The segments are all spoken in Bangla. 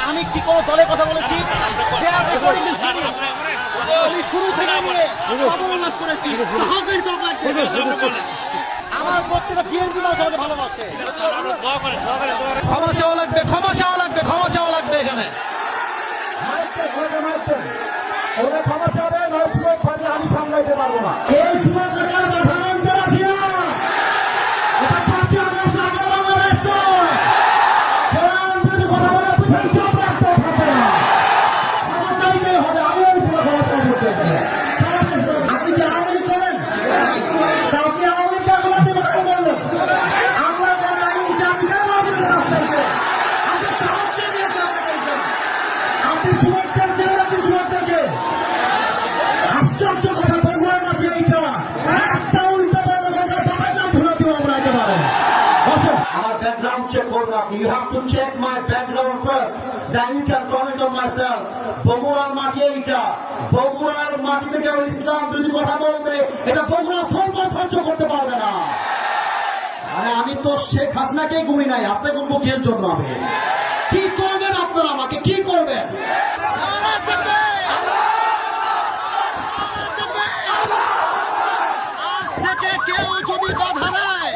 আমি কি কোনো দলের কথা বলেছি? আমি শুরু থেকে নিয়ে অবমাননা করেছি। আমার প্রত্যেকটা বিএনপি মানুষ আমাকে ভালোবাসে। ক্ষমা চাওয়া লাগবে, ক্ষমা চাওয়া লাগবে, ক্ষমা চাওয়া লাগবে এখানে। ক্ষমা চাবে আমি সামলাইতে পারবো না। এই সময় আপনি কি আওয়ামী লীগ করেন? আপনি আওয়ামী লীগ বললেন আমরা আপনি যুবকদের জেলে, আপনি যুবকদেরকে আশ্চর্য কথা বলবেন না যে এইটা একটা উল্টা ধরে দিব আমরা একেবারে। আমার ব্যাকগ্রাউন্ড চেক করবো আপনি। You have to check my background first, then you can comment on myself. বগুড়ার মাটি এইটা, বগুড়ার মাটিতে কেউ ইসলাম যদি কথা বলবে এটা বগুড়া সরকার সহ্য করতে পারবে না। আরে আমি তো শেখ হাসিনাকেই গুনি নাই, আপনি কোন মুখের জন্য আমি কি করবেন? আপনারা আমাকে কি করবেন? কেউ যদি বাধা দেয়,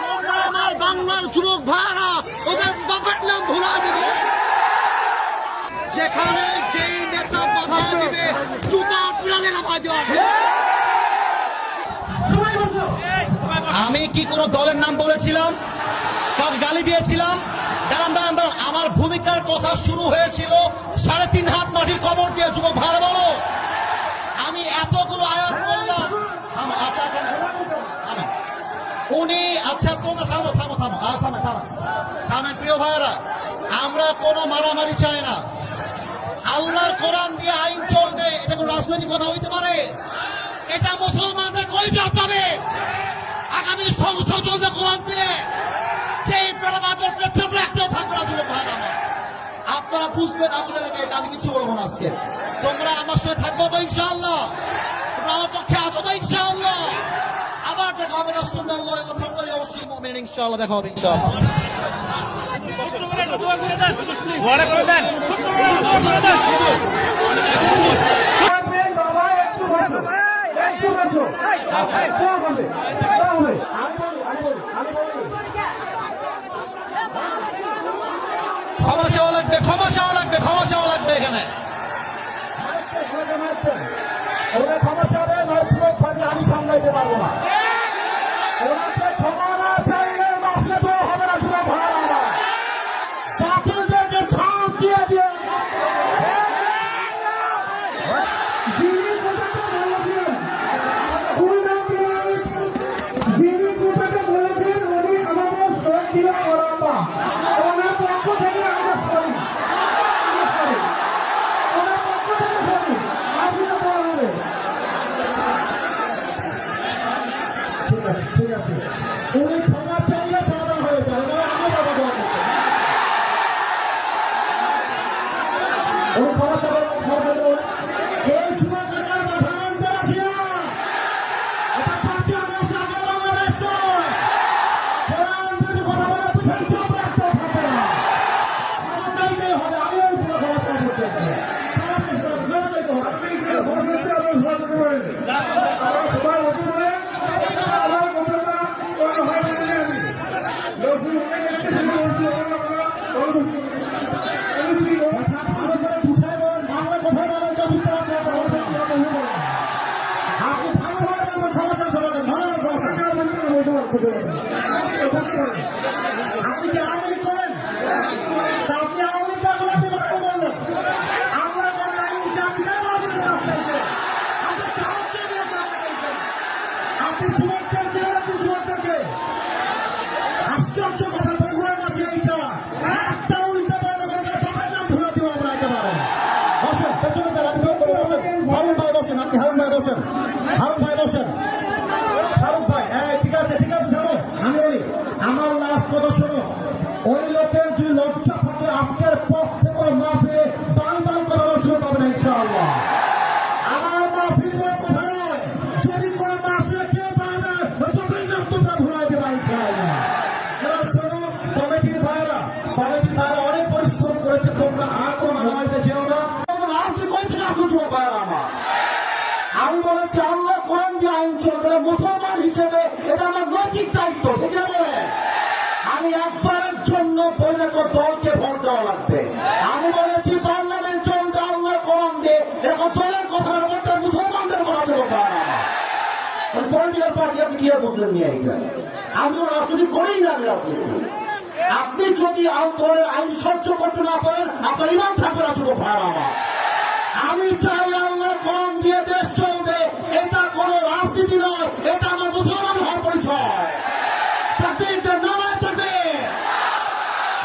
তোমরা আমার বাংলার যুবক ভাইরা ওদের বাপের নাম ভুলা দিবে। যেখানে যেই নেতা বাধা দিবে জুতা প্রাণে নামাই দেওয়া। আমি কি কোন দলের নাম বলেছিলাম? কাউকে গালি দিয়েছিলাম? দাঁড়ান, আমার ভূমিকার কথা শুরু হয়েছিল 3.5 হাত মাটির কবর দিয়ে। যুবক ভালো বলো, আমি এতগুলো আয়াত করলাম। উনি আচ্ছা তোমরা থামেন প্রিয় ভাইয়েরা, আমরা কোনো মারামারি চাই না। আল্লাহর কোরআন দিয়ে আইন চলবে, এটা কোনো রাজনৈতিক কথা হইতে পারে? এটা মুসলমানদের কই যেতে হবে। আগামী সংসদ চলবে কোরআন দিয়ে, সেই রাখতেও থাকবে না। যুবক ভাইয়েরা আমার, আপনারা বুঝবেন আপনাদের এটা আমি কিছু বলবো না আজকে। তোমরা আমার সঙ্গে থাকবো তো ইনশাআল্লাহ? তোমরা আমার পক্ষে আছো তো ইনশাআল্লাহ? আবার দেখা হবে রাসূলুল্লাহ অবশ্যই মুমিন ইনশাআল্লাহ দেখা হবে ইনশাআল্লাহ। ক্ষমা চাওয়া লাগবে, ক্ষমা চাওয়া লাগবে, ক্ষমা চাওয়া লাগবে এখানে। ক্ষমা চাবে আমি সামলাইতে পারবো না। ওনাকে ক্ষমা না চাইলে মাফলে তো হবে না। শুধু ভাড়া না বাকিদেরকে ছাড় দিয়ে দিয়ে বলেছেন উনি আমাদের ওনার পক্ষ থেকে আমাদের সরি, ওনার পক্ষ থেকে সরি আপনি বলা হবে। ঠিক আছে উনি ক্ষমা চাইলে সমাধান হয়ে যায়। আমি বাবা দেওয়া উনি ক্ষমা চাইলে এই যুবক আপনি কি আওয়ামী লীগ করেন? আপনি আওয়ামী লীগ বললেন আমরা আপনি যুবকদের জেলে, আপনি যুবকদেরকে আশ্চর্য কথা বলবেন না যে এইটা একটা উল্টা বাপের নাম ভুলে দিব আমরা একেবারে। বসেন পেছনে যান, আপনি হারুন ভাই বসেন, আপনি হারুন ভাই বসেন, হারুন ভাই বসেন, হারুন ভাই। হ্যাঁ ঠিক আছে জানো আমি বলি আমার লাস্ট কথা শোনো। ওই লোকের যদি লজ্জা থাকে আজকের পথ থেকে মাফে বান করার সুযোগ পাবে না ইনশাআল্লাহ। আমার মাফির কথা নয়, যদি কোনো মাফিয়া খেয়ে পাবে তোমরা ঘুরাই দেবা ইনশাআল্লাহ। শোনো কমিটির ভাইরা, নৈতিক দায়িত্ব, ঠিক না বলে? আমি একবারের জন্য বলে তো দলকে ভোট দেওয়া লাগবে। আমি বলেছি পার্লামেন্ট চলবে আল্লাহর কোরআন দিয়ে, এরকম দলের কথা ব্যাপারটা মুসলমানদের কথা কথা পলিটিক্যাল পার্টি আপনি কি বুঝলেন নিয়ে আমি তো রাজনীতি করেই না। আমি রাজনীতি, আপনি যদি দলের আইন সহ্য করতে না পারেন আপনার ইমান থাকবে না। ছোট ভাই আমার, আমি চাই আল্লাহর কোরআন দিয়ে দেশ চলবে, এটা কোন রাজনীতি নয়, এটা আমার মুসলমান হওয়ার পরিচয়।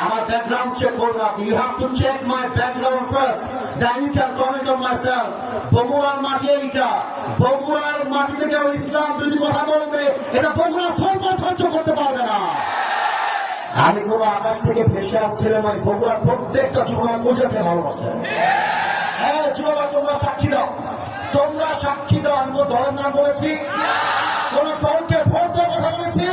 আমার ব্যাকগ্রাউন্ড চেক করবেন আপনি। You have to check my background first, then you can comment on myself. বগুড়ার মাটি এইটা, বগুড়ার মাটিতে কেউ ইসলাম যদি কথা বলবে এটা বগুড়া সহ্য করতে পারবে না। আমি কোনো আকাশ থেকে ভেসে আসছিলাম, ওই বগুড়ার প্রত্যেকটা যুবক পূজাকে ভালোবাসে। হ্যাঁ যুবক, তোমরা সাক্ষী দাও, তোমরা সাক্ষী দাও। আমি কোন দলের নাম বলেছি? কোন দলকে ভোট দেওয়ার কথা বলেছি?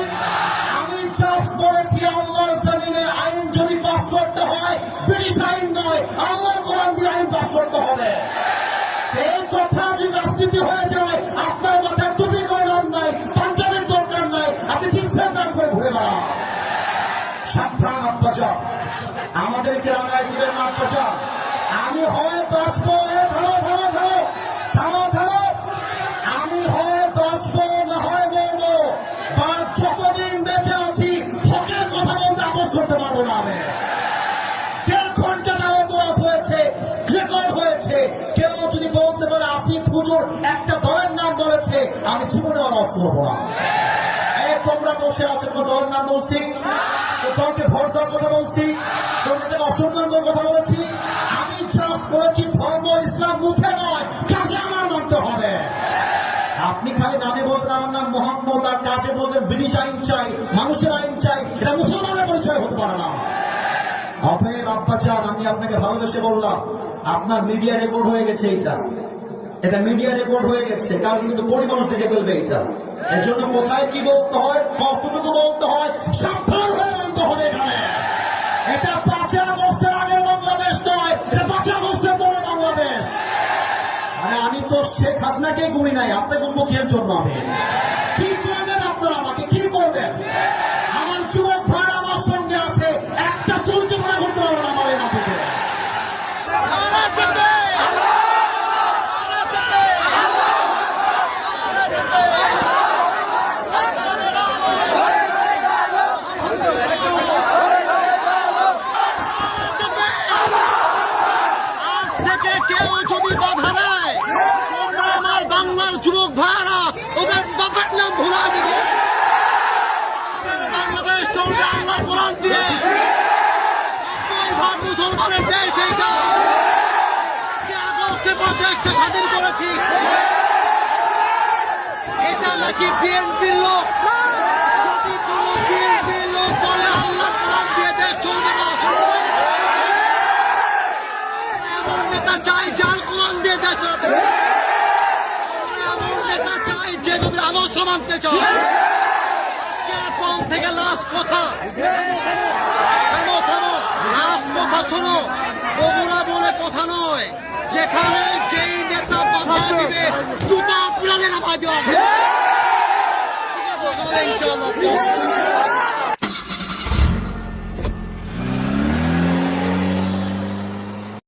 আমি জাস্ট বলেছি আল্লাহর জমিনে আইন যদি পাস করতে হয় ব্রিটিশ আইন নয়, আল্লাহর কোরআন দিয়ে আইন পাস করতে হবে। এই কথা যদি রাজনীতি হয়ে যায়, আপনার মাথায় টুপি গরম নাই, পাঞ্জাবের দরকার নাই, আপনি জিন্সের প্যান্ট করে ঘুরে বেড়ান। সাবধান আব্বাজা, আমাদেরকে রাগায় দিলেন না আব্বাজা। আমি হয় বাঁচবো, থামো, আমি হয় বাঁচবো না হয় মরবো, বা যতদিন বেঁচে আছি হকের কথা বলতে আপোষ করতে পারবো না। আমি 1.5 ঘন্টা যাওয়া দোয়াজ হয়েছে, রেকর্ড হয়েছে। কেউ যদি বলতে পারে আপনি পুজোর একটা দলের নাম বলেছে, আমি জীবনে আর অস্ত্র হবো না। তোমরা বসে আছো, দলের নাম বলছি, দলকে ভোট দেওয়ার কথা বলছি, তোমাদের অসম্মান করার কথা বলেছি। আমি যা বলেছি ধর্ম ইসলাম মুখে নয়, কাজে আমার মানতে হবে। আপনি খালি নামে বলবেন আমার নাম মোহাম্মদ, আর কাজে বলবেন ব্রিটিশ আইন চাই, মানুষের আইন চাই, এটা মুসলমানের পরিচয় হতে পারে না। অভয়ের আব্বাজান, আমি আপনাকে ভালোবেসে বললাম, আপনার মিডিয়া রেকর্ড হয়ে গেছে। এটা মিডিয়া রেকর্ড হয়ে গেছে, কারণ কিন্তু কোটি মানুষ দেখে ফেলবে এটা। এর জন্য কোথায় কি বলতে হয়, কতটুকু বলতে হয়, সাবধান হয়ে বলতে হবে। এখানে এটা 5 আগস্টের আগে বাংলাদেশ নয়, এটা 5 আগস্টের পরে বাংলাদেশ। আমি তো শেখ হাসিনাকে গুনি নাই, আপনাকে উন্মুখের জন্য আমি কি করবেন? আপনারা আমাকে কি করবেন? আমার যুবক ভাই আমার সঙ্গে আছে, একটা চলতে মনে করতে পারবেন আমার এই মাটিতে। কেউ যদি বাধা দেয়, তোমরা আমার বাংলার যুবক ভাইরা ওদের বাবার নাম ভুলা দিবে। বাংলাদেশ চলবে আল্লাহ কোরআন দিয়ে, ভাগ মুসলমানের দেশ। এইটা যে আগস্টের পর দেশটা স্বাধীন করেছি, এটা নাকি বিএনপির লোক। যদি কোন বিএনপির লোক বলে আল্লাহ কোরআন দিয়ে দেশ চলবে না, এমন নেতা চাই যার কোরআন দিয়ে দেশ চলতে, এমন নেতা চাই যে তুমি আদর্শ মানতে চাও। আজকের পর থেকে লাস্ট কথা, লাস্ট কথা শোনো, বগুড়া বলে কথা নয়, যেখানে যেই নেতা বাধা দিবে জুতা প্রাণে নামাই দেওয়া হবে। ঠিক আছে, ইনশাআল্লাহ।